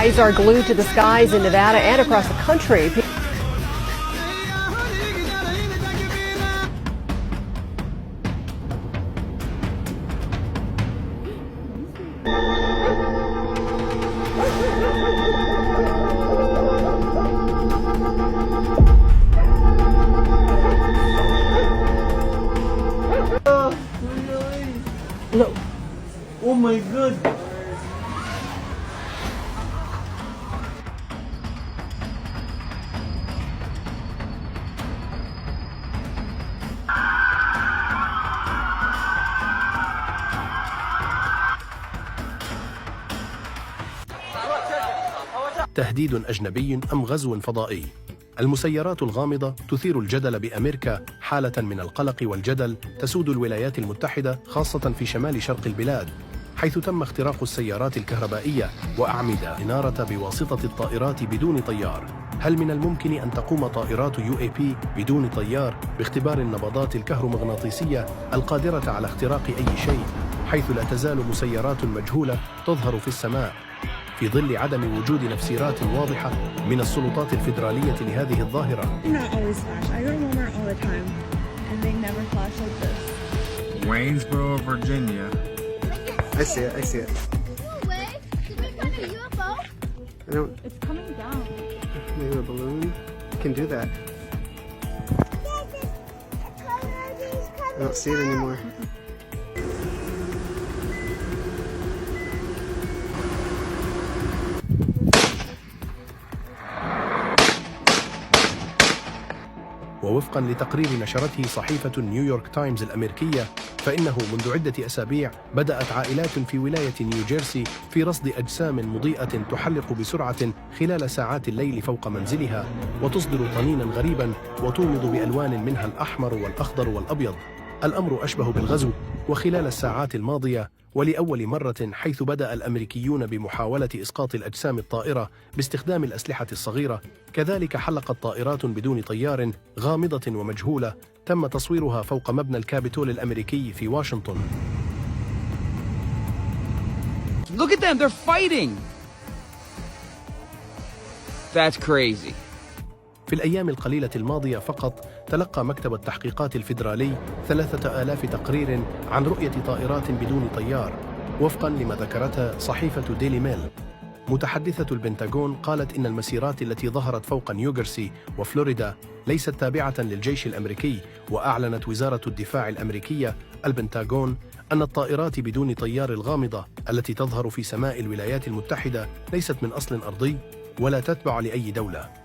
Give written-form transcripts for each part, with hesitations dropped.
Eyes are glued to the skies in Nevada and across the country. Look. Oh my god. تهديد أجنبي أم غزو فضائي؟ المسيرات الغامضة تثير الجدل بأمريكا. حالة من القلق والجدل تسود الولايات المتحدة خاصة في شمال شرق البلاد، حيث تم اختراق السيارات الكهربائية وأعمدة إنارة بواسطة الطائرات بدون طيار. هل من الممكن أن تقوم طائرات UAP بدون طيار باختبار النبضات الكهرومغناطيسية القادرة على اختراق أي شيء، حيث لا تزال مسيرات مجهولة تظهر في السماء في ظل عدم وجود نفسيرات واضحة من السلطات الفيدرالية لهذه الظاهرة؟ Waynesboro, Virginia. I see it. Way? Did we find a UFO? I don't. It's coming down. Maybe a balloon can do that. I don't see it anymore. ووفقا لتقرير نشرته صحيفة نيويورك تايمز الأمريكية، فإنه منذ عدة أسابيع بدأت عائلات في ولاية نيوجيرسي في رصد أجسام مضيئة تحلق بسرعة خلال ساعات الليل فوق منزلها، وتصدر طنينا غريبا وتومض بألوان منها الأحمر والأخضر والأبيض. الأمر أشبه بالغزو، وخلال الساعات الماضية ولأول مرة حيث بدأ الأمريكيون بمحاولة إسقاط الأجسام الطائرة باستخدام الأسلحة الصغيرة، كذلك حلقت طائرات بدون طيار غامضة ومجهولة تم تصويرها فوق مبنى الكابيتول الأمريكي في واشنطن. Look at them, they're fighting. That's crazy. في الأيام القليلة الماضية فقط تلقى مكتب التحقيقات الفيدرالي 3000 تقرير عن رؤية طائرات بدون طيار، وفقا لما ذكرتها صحيفة ديلي ميل. متحدثة البنتاغون قالت إن المسيرات التي ظهرت فوق نيوجيرسي وفلوريدا ليست تابعة للجيش الأمريكي، وأعلنت وزارة الدفاع الأمريكية البنتاغون أن الطائرات بدون طيار الغامضة التي تظهر في سماء الولايات المتحدة ليست من أصل أرضي ولا تتبع لأي دولة.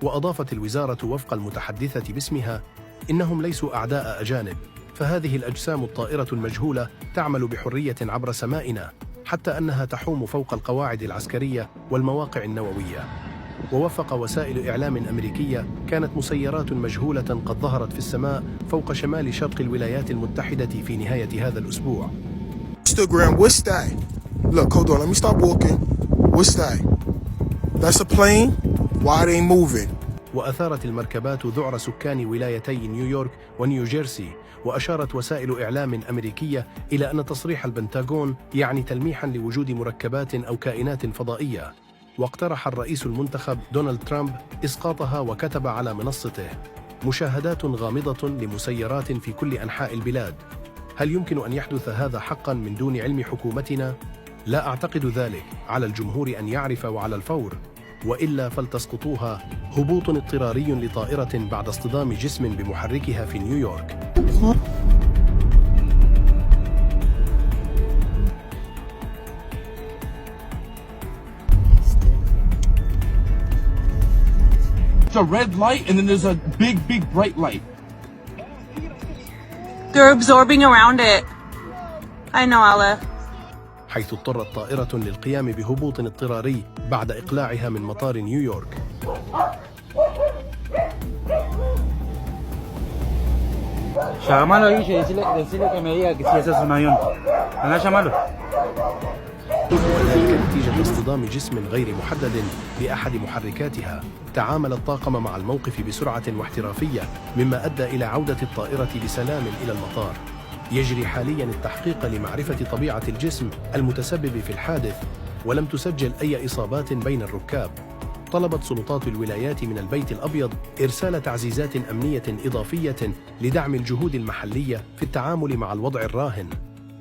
وأضافت الوزارة وفق المتحدثة باسمها: إنهم ليسوا أعداء أجانب، فهذه الأجسام الطائرة المجهولة تعمل بحرية عبر سمائنا، حتى أنها تحوم فوق القواعد العسكرية والمواقع النووية. ووفق وسائل إعلام أمريكية كانت مسيرات مجهولة قد ظهرت في السماء فوق شمال شرق الولايات المتحدة في نهاية هذا الأسبوع. Instagram, what's that? Look, hold on, let me stop walking. What's that? That's a plane? Why it ain't moving? وأثارت المركبات ذعر سكان ولايتي نيويورك ونيوجيرسي، وأشارت وسائل إعلام أمريكية إلى أن تصريح البنتاغون يعني تلميحا لوجود مركبات أو كائنات فضائية. واقترح الرئيس المنتخب دونالد ترامب إسقاطها، وكتب على منصته: مشاهدات غامضة لمسيرات في كل أنحاء البلاد. هل يمكن أن يحدث هذا حقا من دون علم حكومتنا؟ لا أعتقد ذلك. على الجمهور أن يعرف وعلى الفور، وإلا فلتسقطوها. هبوط اضطراري لطائرة بعد اصطدام جسم بمحركها في نيويورك. It's a red light and then there's a big bright light. They're absorbing around it. I know, Aleph. حيث اضطرت طائرة للقيام بهبوط اضطراري بعد إقلاعها من مطار نيويورك. وذلك نتيجة اصطدام جسم غير محدد بأحد محركاتها. تعامل الطاقم مع الموقف بسرعة واحترافية، مما أدى إلى عودة الطائرة بسلام إلى المطار. يجري حاليا التحقيق لمعرفة طبيعة الجسم المتسبب في الحادث، ولم تسجل أي إصابات بين الركاب. طلبت سلطات الولايات من البيت الأبيض إرسال تعزيزات أمنية إضافية لدعم الجهود المحلية في التعامل مع الوضع الراهن.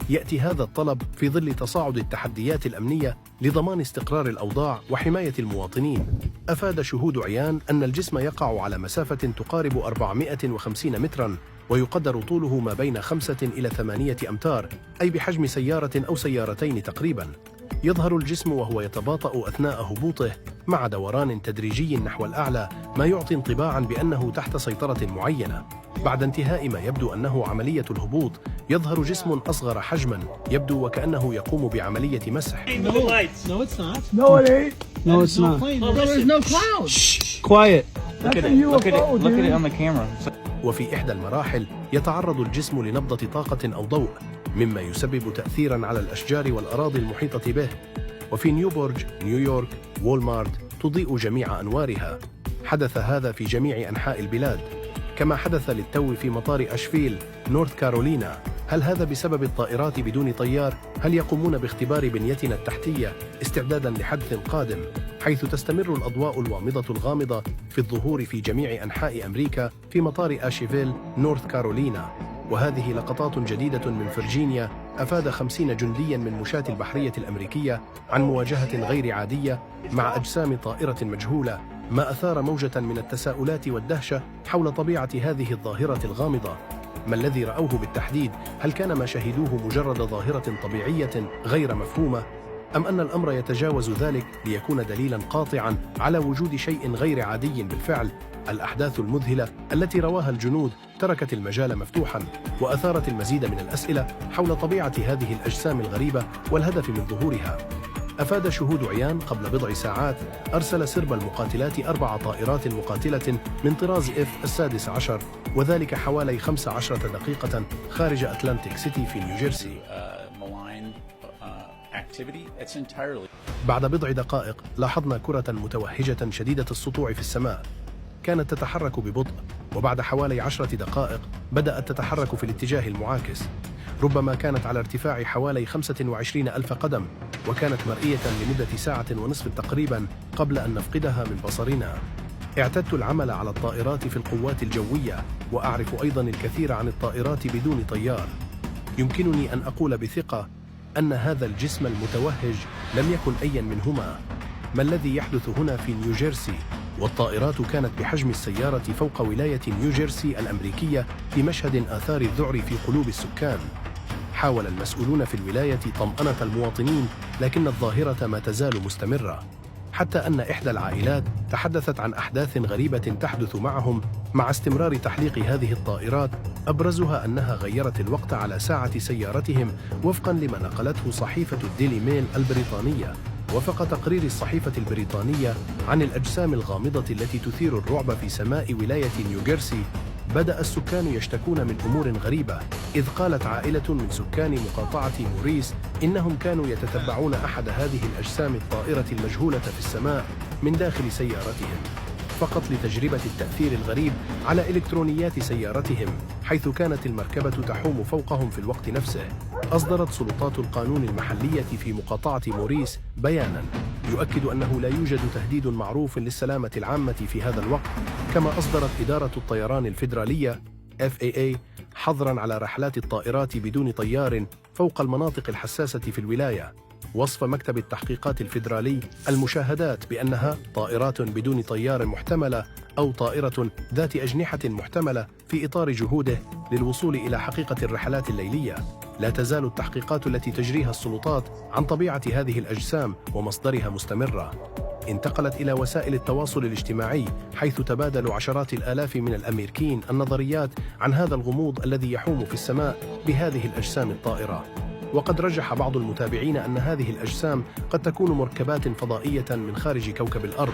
يأتي هذا الطلب في ظل تصاعد التحديات الأمنية لضمان استقرار الأوضاع وحماية المواطنين. أفاد شهود عيان أن الجسم يقع على مسافة تقارب 450 متراً، ويقدر طوله ما بين 5 إلى 8 أمتار، أي بحجم سيارة أو سيارتين تقريباً. يظهر الجسم وهو يتباطأ أثناء هبوطه مع دوران تدريجي نحو الأعلى، ما يعطي انطباعاً بأنه تحت سيطرة معينة. بعد انتهاء ما يبدو أنه عملية الهبوط، يظهر جسم أصغر حجماً يبدو وكأنه يقوم بعملية مسح. Look at it on the camera. وفي إحدى المراحل يتعرض الجسم لنبضة طاقة أو ضوء، مما يسبب تأثيراً على الأشجار والأراضي المحيطة به. وفي نيوبورج، نيويورك، وولمارت تضيء جميع أنوارها. حدث هذا في جميع أنحاء البلاد، كما حدث للتو في مطار أشفيل، نورث كارولينا. هل هذا بسبب الطائرات بدون طيار؟ هل يقومون باختبار بنيتنا التحتية استعداداً لحدث قادم، حيث تستمر الأضواء الوامضة الغامضة في الظهور في جميع أنحاء أمريكا في مطار أشفيل، نورث كارولينا؟ وهذه لقطات جديدة من فرجينيا. أفاد 50 جندياً من مشاة البحرية الأمريكية عن مواجهة غير عادية مع أجسام طائرة مجهولة، ما أثار موجة من التساؤلات والدهشة حول طبيعة هذه الظاهرة الغامضة. ما الذي رأوه بالتحديد؟ هل كان ما شهدوه مجرد ظاهرة طبيعية غير مفهومة؟ أم أن الأمر يتجاوز ذلك ليكون دليلاً قاطعاً على وجود شيء غير عادي بالفعل؟ الأحداث المذهلة التي رواها الجنود تركت المجال مفتوحاً، وأثارت المزيد من الأسئلة حول طبيعة هذه الأجسام الغريبة والهدف من ظهورها. أفاد شهود عيان قبل بضع ساعات أرسل سرب المقاتلات 4 طائرات مقاتلة من طراز F-16، وذلك حوالي 15 دقيقة خارج أتلانتيك سيتي في نيوجيرسي. بعد بضع دقائق لاحظنا كرة متوهجة شديدة السطوع في السماء، كانت تتحرك ببطء، وبعد حوالي 10 دقائق بدأت تتحرك في الاتجاه المعاكس. ربما كانت على ارتفاع حوالي 25,000 قدم، وكانت مرئية لمدة 1.5 ساعة تقريبا قبل أن نفقدها من بصرنا. اعتدت العمل على الطائرات في القوات الجوية، وأعرف أيضا الكثير عن الطائرات بدون طيار. يمكنني أن أقول بثقة أن هذا الجسم المتوهج لم يكن أيا منهما. ما الذي يحدث هنا في نيوجيرسي؟ والطائرات كانت بحجم السيارة فوق ولاية نيوجيرسي الأمريكية في مشهد آثار الذعر في قلوب السكان. حاول المسؤولون في الولاية طمأنة المواطنين، لكن الظاهرة ما تزال مستمرة، حتى أن إحدى العائلات تحدثت عن أحداث غريبة تحدث معهم مع استمرار تحليق هذه الطائرات، أبرزها أنها غيرت الوقت على ساعة سيارتهم وفقاً لما نقلته صحيفة الديلي ميل البريطانية. وفق تقرير الصحيفة البريطانية عن الأجسام الغامضة التي تثير الرعب في سماء ولاية نيوجيرسي، بدأ السكان يشتكون من أمور غريبة، إذ قالت عائلة من سكان مقاطعة موريس إنهم كانوا يتتبعون أحد هذه الأجسام الطائرة المجهولة في السماء من داخل سيارتهم، فقط لتجربة التأثير الغريب على إلكترونيات سيارتهم، حيث كانت المركبة تحوم فوقهم في الوقت نفسه. أصدرت سلطات القانون المحلية في مقاطعة موريس بياناً يؤكد أنه لا يوجد تهديد معروف للسلامة العامة في هذا الوقت. كما أصدرت إدارة الطيران الفيدرالية FAA حظراً على رحلات الطائرات بدون طيار فوق المناطق الحساسة في الولاية. وصف مكتب التحقيقات الفيدرالي المشاهدات بأنها طائرات بدون طيار محتملة أو طائرة ذات أجنحة محتملة في إطار جهوده للوصول إلى حقيقة الرحلات الليلية. لا تزال التحقيقات التي تجريها السلطات عن طبيعة هذه الأجسام ومصدرها مستمرة. انتقلت إلى وسائل التواصل الاجتماعي، حيث تبادل عشرات الآلاف من الأمريكيين النظريات عن هذا الغموض الذي يحوم في السماء بهذه الأجسام الطائرة. وقد رجح بعض المتابعين أن هذه الأجسام قد تكون مركبات فضائية من خارج كوكب الأرض.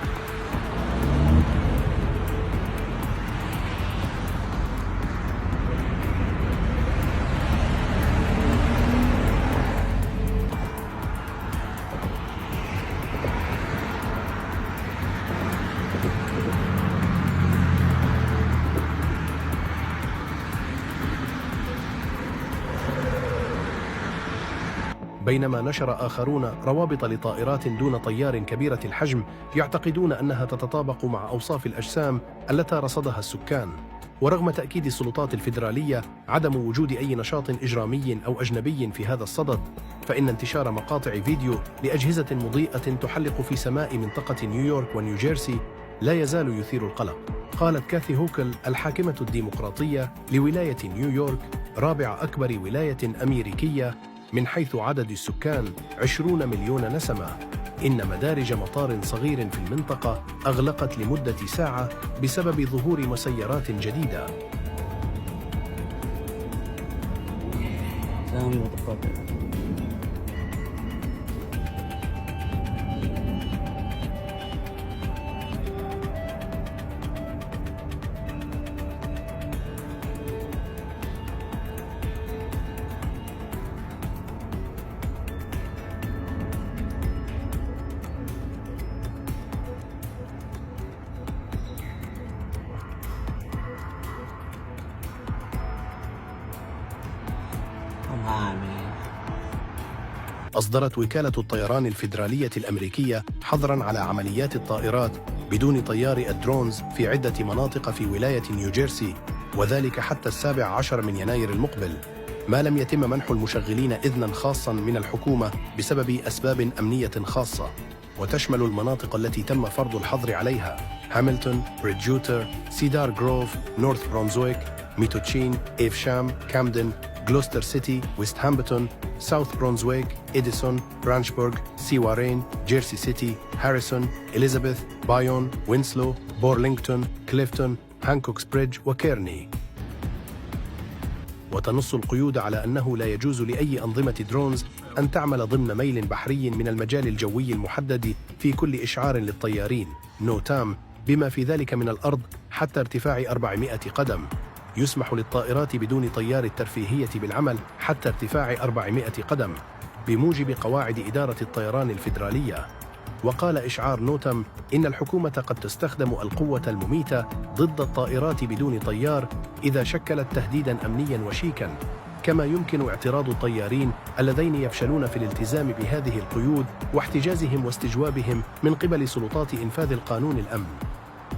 بينما نشر آخرون روابط لطائرات دون طيار كبيرة الحجم يعتقدون أنها تتطابق مع أوصاف الأجسام التي رصدها السكان. ورغم تأكيد السلطات الفيدرالية عدم وجود أي نشاط إجرامي أو أجنبي في هذا الصدد، فإن انتشار مقاطع فيديو لأجهزة مضيئة تحلق في سماء منطقة نيويورك ونيوجيرسي لا يزال يثير القلق. قالت كاثي هوكل الحاكمة الديمقراطية لولاية نيويورك، رابع أكبر ولاية أمريكية من حيث عدد السكان 20 مليون نسمة، إن مدارج مطار صغير في المنطقة أغلقت لمدة ساعة بسبب ظهور مسيرات جديدة. أصدرت وكالة الطيران الفيدرالية الأمريكية حظراً على عمليات الطائرات بدون طيار الدرونز في عدة مناطق في ولاية نيوجيرسي، وذلك حتى 17 من يناير المقبل، ما لم يتم منح المشغلين إذناً خاصاً من الحكومة بسبب أسباب أمنية خاصة. وتشمل المناطق التي تم فرض الحظر عليها هاملتون، بريدجوتر، سيدار جروف، نورث برونزويك، ميتوتشين، إيفشام، كامدن، غلوستر سيتي، ويست هامبتون، ساوث برونزويك، إديسون، برانشبورغ، سيوارين، جيرسي سيتي، هاريسون، إليزابيث، بايون، وينسلو، بورلينغتون، كليفتون، هانكوكس بريدج وكيرني. وتنص القيود على أنه لا يجوز لأي أنظمة درونز أن تعمل ضمن ميل بحري من المجال الجوي المحدد في كل إشعار للطيارين نوتام، بما في ذلك من الأرض حتى ارتفاع 400 قدم. يسمح للطائرات بدون طيار الترفيهية بالعمل حتى ارتفاع 400 قدم بموجب قواعد إدارة الطيران الفيدرالية. وقال إشعار نوتام إن الحكومة قد تستخدم القوة المميتة ضد الطائرات بدون طيار إذا شكلت تهديداً أمنياً وشيكاً، كما يمكن اعتراض الطيارين الذين يفشلون في الالتزام بهذه القيود واحتجازهم واستجوابهم من قبل سلطات إنفاذ القانون الأمن.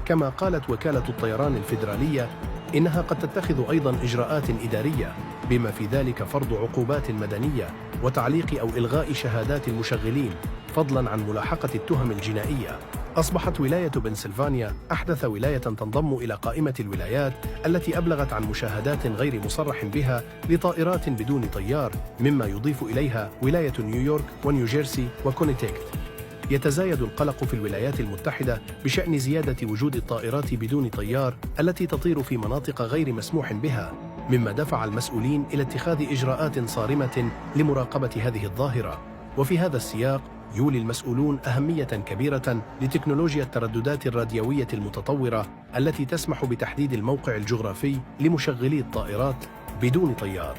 كما قالت وكالة الطيران الفيدرالية إنها قد تتخذ أيضاً إجراءات إدارية بما في ذلك فرض عقوبات مدنية وتعليق أو إلغاء شهادات المشغلين، فضلاً عن ملاحقة التهم الجنائية. أصبحت ولاية بنسلفانيا أحدث ولاية تنضم إلى قائمة الولايات التي أبلغت عن مشاهدات غير مصرح بها لطائرات بدون طيار، مما يضيف إليها ولاية نيويورك ونيوجيرسي وكونيتيكت. يتزايد القلق في الولايات المتحدة بشأن زيادة وجود الطائرات بدون طيار التي تطير في مناطق غير مسموح بها، مما دفع المسؤولين إلى اتخاذ إجراءات صارمة لمراقبة هذه الظاهرة. وفي هذا السياق يولي المسؤولون أهمية كبيرة لتكنولوجيا الترددات الراديوية المتطورة التي تسمح بتحديد الموقع الجغرافي لمشغلي الطائرات بدون طيار.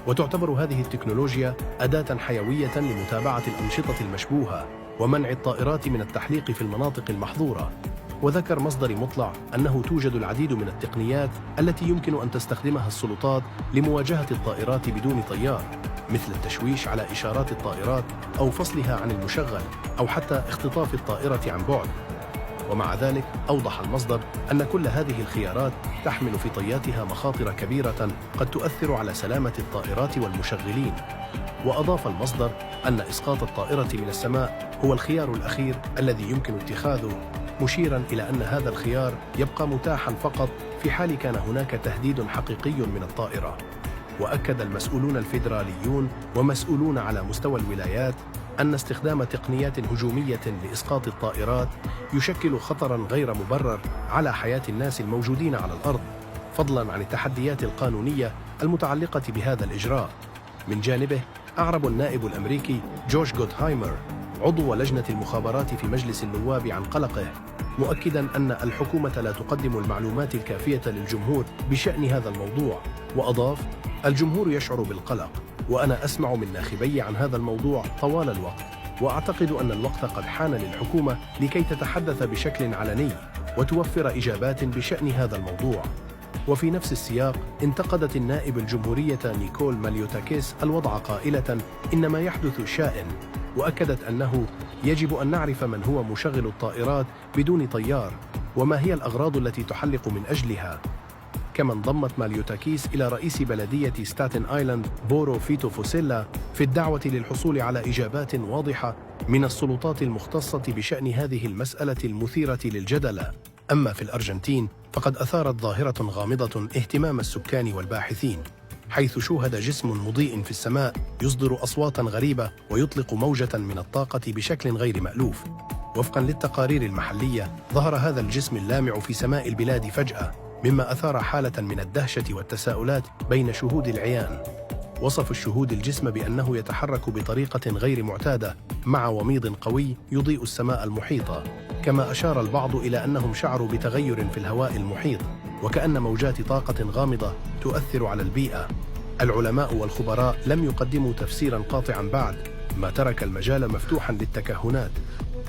وتعتبر هذه التكنولوجيا أداة حيوية لمتابعة الأنشطة المشبوهة ومنع الطائرات من التحليق في المناطق المحظورة. وذكر مصدر مطلع أنه توجد العديد من التقنيات التي يمكن أن تستخدمها السلطات لمواجهة الطائرات بدون طيار، مثل التشويش على إشارات الطائرات أو فصلها عن المشغل أو حتى اختطاف الطائرة عن بعد. ومع ذلك أوضح المصدر أن كل هذه الخيارات تحمل في طياتها مخاطر كبيرة قد تؤثر على سلامة الطائرات والمشغلين. وأضاف المصدر أن إسقاط الطائرة من السماء هو الخيار الأخير الذي يمكن اتخاذه، مشيراً إلى أن هذا الخيار يبقى متاحاً فقط في حال كان هناك تهديد حقيقي من الطائرة. وأكد المسؤولون الفيدراليون ومسؤولون على مستوى الولايات أن استخدام تقنيات هجومية لإسقاط الطائرات يشكل خطراً غير مبرر على حياة الناس الموجودين على الأرض، فضلاً عن التحديات القانونية المتعلقة بهذا الإجراء. من جانبه أعرب النائب الأمريكي جوش غوتهايمر عضو لجنة المخابرات في مجلس النواب عن قلقه، مؤكداً أن الحكومة لا تقدم المعلومات الكافية للجمهور بشأن هذا الموضوع. وأضاف: الجمهور يشعر بالقلق، وأنا أسمع من ناخبي عن هذا الموضوع طوال الوقت، وأعتقد أن الوقت قد حان للحكومة لكي تتحدث بشكل علني وتوفر إجابات بشأن هذا الموضوع. وفي نفس السياق انتقدت النائب الجمهورية نيكول ماليوتاكيس الوضع قائلة إن ما يحدث شائن، وأكدت أنه يجب أن نعرف من هو مشغل الطائرات بدون طيار وما هي الأغراض التي تحلق من أجلها. كما انضمت ماليوتاكيس إلى رئيس بلدية ستاتن آيلاند بورو فيتو فوسيلا في الدعوة للحصول على إجابات واضحة من السلطات المختصة بشأن هذه المسألة المثيرة للجدل. أما في الأرجنتين فقد أثارت ظاهرة غامضة اهتمام السكان والباحثين، حيث شوهد جسم مضيء في السماء يصدر أصواتا غريبة ويطلق موجة من الطاقة بشكل غير مألوف. وفقا للتقارير المحلية ظهر هذا الجسم اللامع في سماء البلاد فجأة، مما أثار حالة من الدهشة والتساؤلات بين شهود العيان. وصف الشهود الجسم بأنه يتحرك بطريقة غير معتادة مع وميض قوي يضيء السماء المحيطة، كما أشار البعض إلى أنهم شعروا بتغير في الهواء المحيط وكأن موجات طاقة غامضة تؤثر على البيئة. العلماء والخبراء لم يقدموا تفسيرا قاطعا بعد، ما ترك المجال مفتوحا للتكهنات.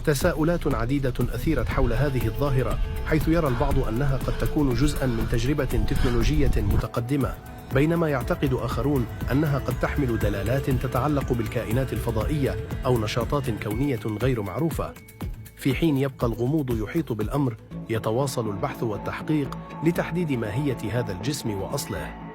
تساؤلات عديدة أثيرت حول هذه الظاهرة، حيث يرى البعض أنها قد تكون جزءا من تجربة تكنولوجية متقدمة، بينما يعتقد آخرون أنها قد تحمل دلالات تتعلق بالكائنات الفضائية أو نشاطات كونية غير معروفة. في حين يبقى الغموض يحيط بالأمر، يتواصل البحث والتحقيق لتحديد ماهية هذا الجسم وأصله.